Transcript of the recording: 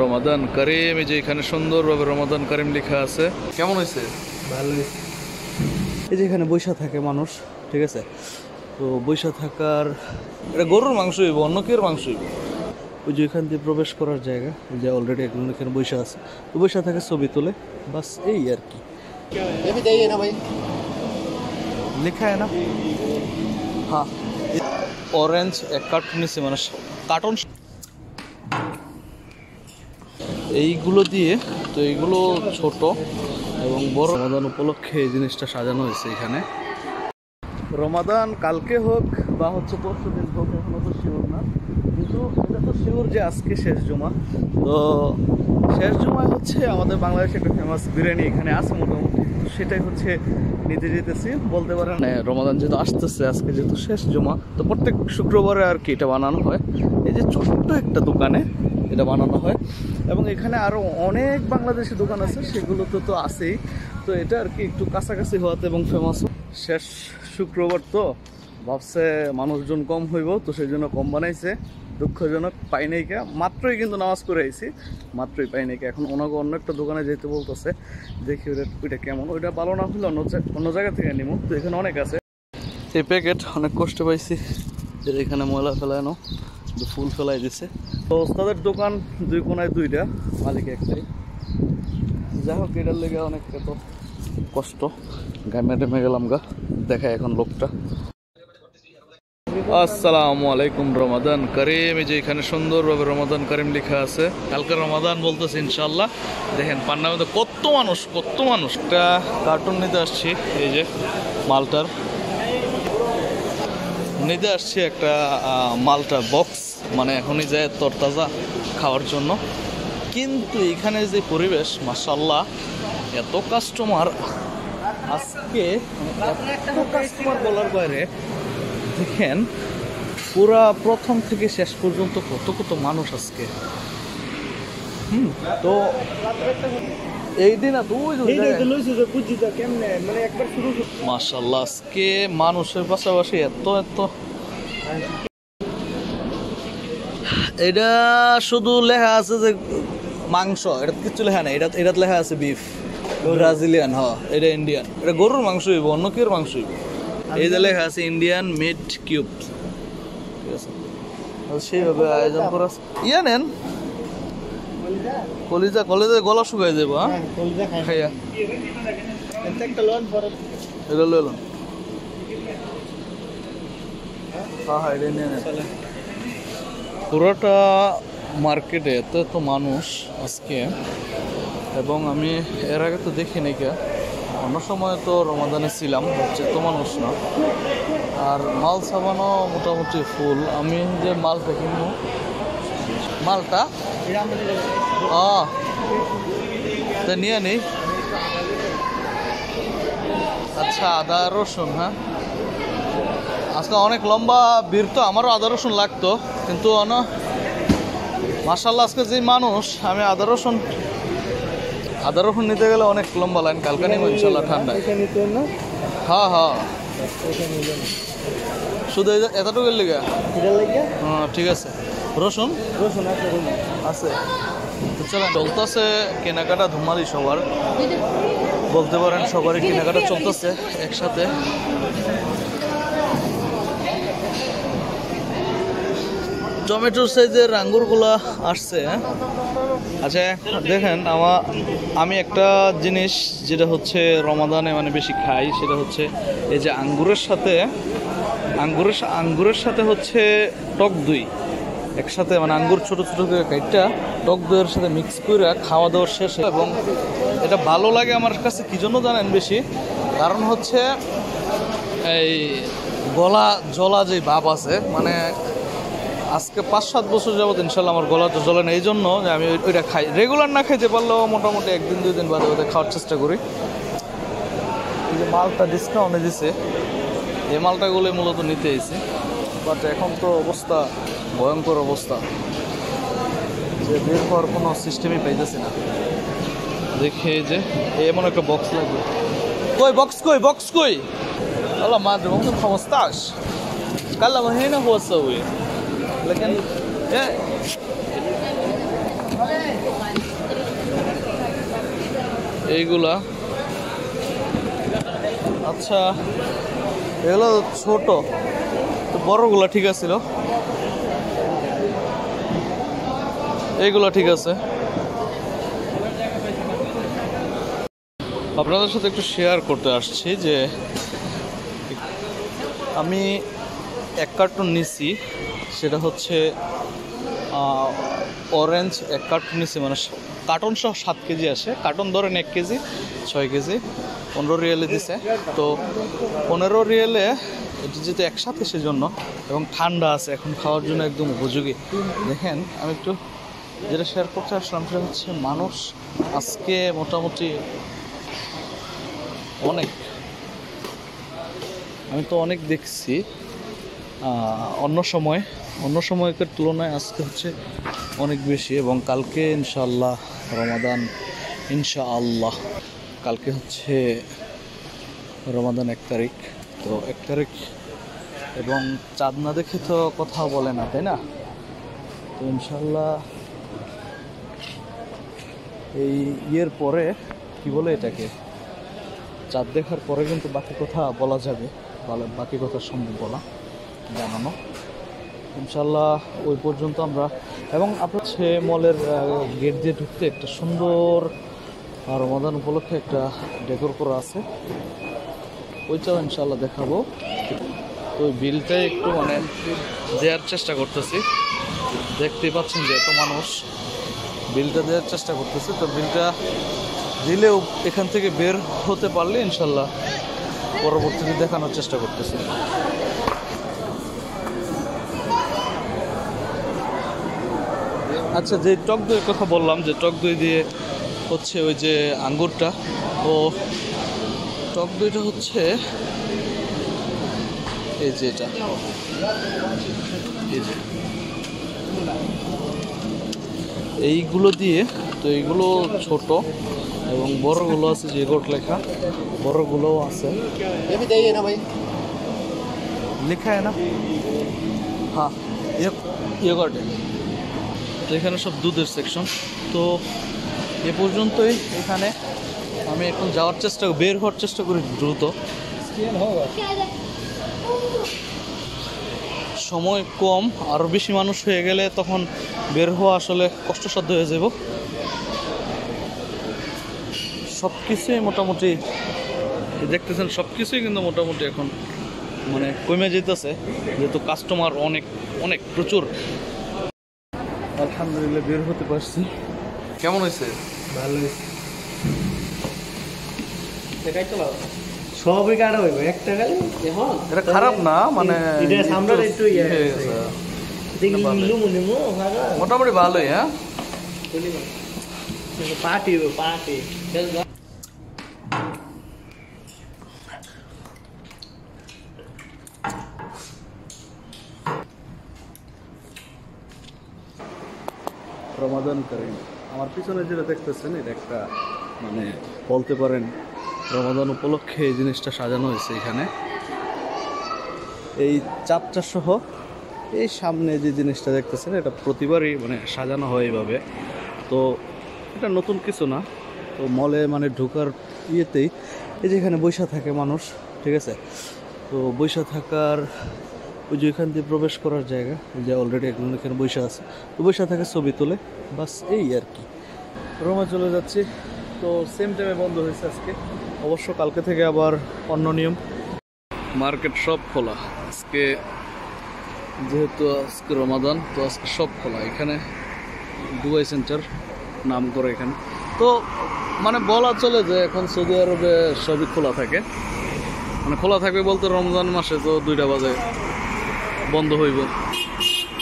রমাদান করিম, এই যে এখানে সুন্দরভাবে রমাদান করিম লেখা আছে। কেমন হয়েছে? ভালো হয়েছে। এই যে এখানে বৈশা থাকে মানুষ, ঠিক আছে? তো বৈশা থাকার এটা গরুর মাংস হইব, অন্য কেউ মাংস হইব। ওই যে এখান দিয়ে প্রবেশ করার জায়গা, ওই যে অলরেডি একজন এখানে বৈশা আছে, তো বৈশা থাকে, ছবি তোলে, বাস এই আর কি। লেখা है ना? হ্যাঁ, অরেঞ্জ এক কার্টুন নিচ্ছে, মানে কার্টুন এইগুলো দিয়ে। তো এইগুলো ছোট এবং বড়। রমাদান উপলক্ষে এই জিনিসটা সাজানো হয়েছে এখানে। রমাদান কালকে হোক বা হচ্ছে পরশু দিন হোক, এখনো তো শিওর না, কিন্তু এটা তো শিওর যে আজকে শেষ জুমা। তো শেষ জুমায় হচ্ছে আমাদের বাংলাদেশে একটা ফেমাস বিরিয়ানি এখানে আছে মোটামুটি, তো সেটাই হচ্ছে নিতে যেতেছি বলতে পারেন। রমাদান যেহেতু আসতেছে, আজকে যেহেতু শেষ জুমা, তো প্রত্যেক শুক্রবারে আর কি এটা বানানো হয়। এই যে ছোট্ট একটা দোকানে এটা বানানো হয়, এবং এখানে আরও অনেক বাংলাদেশি দোকান আছে, সেগুলো তো আছেই। তো এটা আর কি একটু কাছাকাছি হওয়াতে এবং ফেমাস। শেষ শুক্রবার তো ভাবছে মানুষজন কম হইব, তো সেই জন্য কম বানাইছে। দুঃখজনক, পাই নাই কে, মাত্রই কিন্তু নামাজ পড়ে আইছি, মাত্রই পাই নাই কে। এখন ওনাকে অন্য একটা দোকানে যেতে বলতেছে, দেখি ওইটা কেমন। ওইটা ভালো না হলে অন্য জায়গা থেকে নিব। তো এখানে অনেক আছে। এই প্যাকেট অনেক কষ্ট পাইছি, এখানে ময়লা ফেলানো, ফুল ফেলাই দিছে। তো ওস্তাদের দোকান দুই কোনায় দুইটা, মালিক একটাই। যাই হোক, এটার লেগে অনেকটা তো কষ্ট, গামে টেমে গেলাম গা। দেখায় এখন লোকটা। আসসালামু আলাইকুম, রমাদান করিম। এই যে এখানে সুন্দরভাবে রমাদান করিম লেখা আছে। কালকে রমাদান বলতেছে ইনশাল্লাহ। দেখেন পান্নার মধ্যে কত মানুষ। একটা কার্টুন নিতে আসছি, এই যে মালটার নিতে আসছি একটা মালটার বক্স, মানে এখনই যায় তরতাজা খাওয়ার জন্য। কিন্তু এখানে যে পরিবেশ, মাশাআল্লাহ, এত কাস্টমার আজকে, এত কাস্টমার বলার বাইরে। দেখেন পুরা প্রথম থেকে শেষ পর্যন্ত কত মানুষ আজকে। তো এই দিন মাশাআল্লাহ, আজকে মানুষের পাশাপাশি এত এটা শুধু লেখা আছে যে মাংস, এটা কিছু লেখা নেই। এটা লেখা আছে বিফ, ব্রাজিলিয়ান। হ্যাঁ, এটা ইন্ডিয়ান। এটা গরুর মাংস হইব, অন্য কেউ মাংস হইব। এই যে লেখা আছে ইন্ডিয়ান মিট কিউব, ঠিক আছে? সেইভাবে আয়োজন করা। ইয়া নেন কলিজা গলা শুকাই যাবো। হ্যাঁ, খাইয়া এটা লইল। হ্যাঁ, এটা নিয়ে নেন। পুরোটা মার্কেটে এত মানুষ আজকে, এবং আমি এর আগে তো দেখিনি কে। অন্য সময় তো রমাদানে ছিলাম, হচ্ছে তো মানুষ না। আর মাল সাবানও মোটামুটি ফুল। আমি যে মালটা কিনবো, মালটা নিয়ে নেই। আচ্ছা, আদা রসুন। হ্যাঁ, আজকে অনেক লম্বা ভিড়, তো আমারও আদা রসুন লাগতো, কিন্তু মাশাআল্লাহ আজকে যে মানুষ, আমি আদা রসুন নিতে গেলে অনেক লম্বা লাইন। কালকে নিব ইনশাল্লাহ ঠান্ডায়। হ্যাঁ, শুধু এতটুকুর লেগে। হ্যাঁ, ঠিক আছে। রসুন আছে। চলতেছে কেনাকাটা, ধুমালি সবার বলতে পারেন, সবারই কেনাকাটা চলতেছে একসাথে। টমেটোর সাইজের আঙ্গুরগুলা আসছে। আচ্ছা, দেখেন আমি একটা জিনিস যেটা হচ্ছে রমাদানে মানে বেশি খাই, সেটা হচ্ছে এই যে আঙ্গুরের সাথে হচ্ছে টক দই একসাথে, মানে আঙ্গুর ছোট করে কাইটটা টক দইয়ের সাথে মিক্স করে খাওয়া দাওয়ার শেষে। এবং এটা ভালো লাগে আমার কাছে, কি জন্য জানেন? বেশি কারণ হচ্ছে এই গলা জলা যে ভাব আছে, মানে আজকে 5-7 বছর যাবত ইনশাল্লাহ আমার গলাটা জ্বলে না। এই জন্য যে আমি ওইটা খাই, রেগুলার না খাইতে পারলেও মোটামুটি 1-2 দিন বাদে ওদের খাওয়ার চেষ্টা করি। এই যে মালটা ডিসকাউন্টে দিছে, এই মালটাগুলোই মূলত নিতে এসেছি। বাট এখন তো অবস্থা ভয়ঙ্কর অবস্থা, যে বের হওয়ার কোনো সিস্টেমই পাইতেছি না। দেখে যে এমন একটা বক্স লাগবে। বক্স কই والله ما ادري ممكن 15. تكلم هنا هو تسوي لكن এইগুলা আচ্ছা, এগুলো ছোট, তো বড়গুলা ঠিক আছিল, এইগুলা ঠিক আছে। আপনাদের সাথে একটু শেয়ার করতে আসছি যে আমি 1 কার্টুন নিছি, সেটা হচ্ছে অরেঞ্জ 1 কার্টুন নিছি, মানে কার্টুন সহ 7 কেজি আসে, কার্টুন ধরেন 1 কেজি 6 কেজি 15 রিয়েলে দিছে। তো 15 রিয়েলে এটি যেহেতু একসাথে সেজন্য, এবং ঠান্ডা আছে, এখন খাওয়ার জন্য একদম উপযোগী। দেখেন, আমি একটু যেটা শেয়ার করতে আসলাম সেটা হচ্ছে মানুষ আজকে মোটামুটি অনেক, আমি তো অনেক দেখছি অন্য সময়কার তুলনায় আজকে হচ্ছে অনেক বেশি। এবং কালকে ইনশাআল্লাহ রমাদান, ইনশাআল্লাহ কালকে হচ্ছে রমাদান 1 তারিখ। তো 1 তারিখ, এবং চাঁদ না দেখে তো কথা বলে না, তাই না? তো ইনশাআল্লাহ এই ইয়ের পরে কি বলে এটাকে, চাঁদ দেখার পরে কিন্তু বাকি কথা বলা যাবে, বাকি কথা সম্ভব বলা, জানানো ইনশাল্লাহ। ওই পর্যন্ত আমরা, এবং আপনার হচ্ছে মলের গেট দিয়ে ঢুকতে একটা সুন্দর রমাদান উপলক্ষে একটা ডেকোর করা আছে, ওইটাও ইনশাল্লাহ দেখাবো। তো ওই বিলটাই একটু মানে দেওয়ার চেষ্টা করতেছি, দেখতেই পাচ্ছেন যে এত মানুষ, বিলটা দেওয়ার চেষ্টা করতেছে। তো বিলটা দিলেও এখান থেকে বের হতে পারলে ইনশাল্লাহ পরবর্তীতে দেখানোর চেষ্টা করতেছি। আচ্ছা, যে টক দইয়ের কথা বললাম, যে টক দই দিয়ে হচ্ছে ওই যে আঙ্গুরটা, ও টক দইটা হচ্ছে এই যে এটা, এই যে এইগুলো দিয়ে, তো এইগুলো ছোট এবং বড়গুলো আছে, যে গোট লেখা বড়গুলোও আছে, লেখা না, হ্যাঁ ইয়োগার্টে। তো এখানে সব দুধের সেকশন। তো এ পর্যন্তই এখানে, আমি এখন বের হওয়ার চেষ্টা করি দ্রুত, সময় কম, আরও বেশি মানুষ হয়ে গেলে তখন বের হওয়া আসলে কষ্টসাধ্য হয়ে যাব। সব কিছুই মোটামুটি দেখতেছেন, সব কিছুই কিন্তু মোটামুটি এখন মানে কমে যেতেছে, যেহেতু কাস্টমার অনেক অনেক প্রচুর। আলহামদুলিল্লাহ বের হতে পারছি। কেমন হয়েছে? ভালো হয়েছে। সবই কাটা হইব একটা গালি, এটা খারাপ না, মানে এটা সামনে একটু ইয়ে হয়ে গেছে, দেখি মিলু মনে মো মোটামুটি ভালোই। হ্যাঁ, পার্টি পার্টি রমাদান কারিম। আমার পিছনে যেটা দেখতেছেন, এটা একটা মানে বলতে পারেন রমাদান উপলক্ষে এই জিনিসটা সাজানো হয়েছে এখানে, এই চাপটা সহ। এই সামনে যে জিনিসটা দেখতেছেন, এটা প্রতিবারই মানে সাজানো হয় এইভাবে। তো এটা নতুন কিছু না। তো মলে মানে ঢোকার ইয়েতেই এই যে এখানে বৈশা থাকে মানুষ, ঠিক আছে? তো বৈশা থাকার ওই যে এখান দিয়ে প্রবেশ করার জায়গা, যে অলরেডি একজন এখানে বৈশা আছে, তো বৈশা থাকে, ছবি তোলে, বাস এই আর কি। রোমে চলে যাচ্ছি। তো সেম টাইমে বন্ধ হয়েছে আজকে, অবশ্য কালকে থেকে আবার অন্য নিয়ম। মার্কেট সব খোলা আজকে, যেহেতু আজকে রমাদান, তো আজকে সব খোলা। এখানে দুবাই সেন্টার নাম করে এখানে, তো মানে বলা চলে যে এখন সৌদি আরবে সবই খোলা থাকে, মানে খোলা থাকবে বলতে রমজান মাসে তো 2টা বাজে বন্ধ হইব।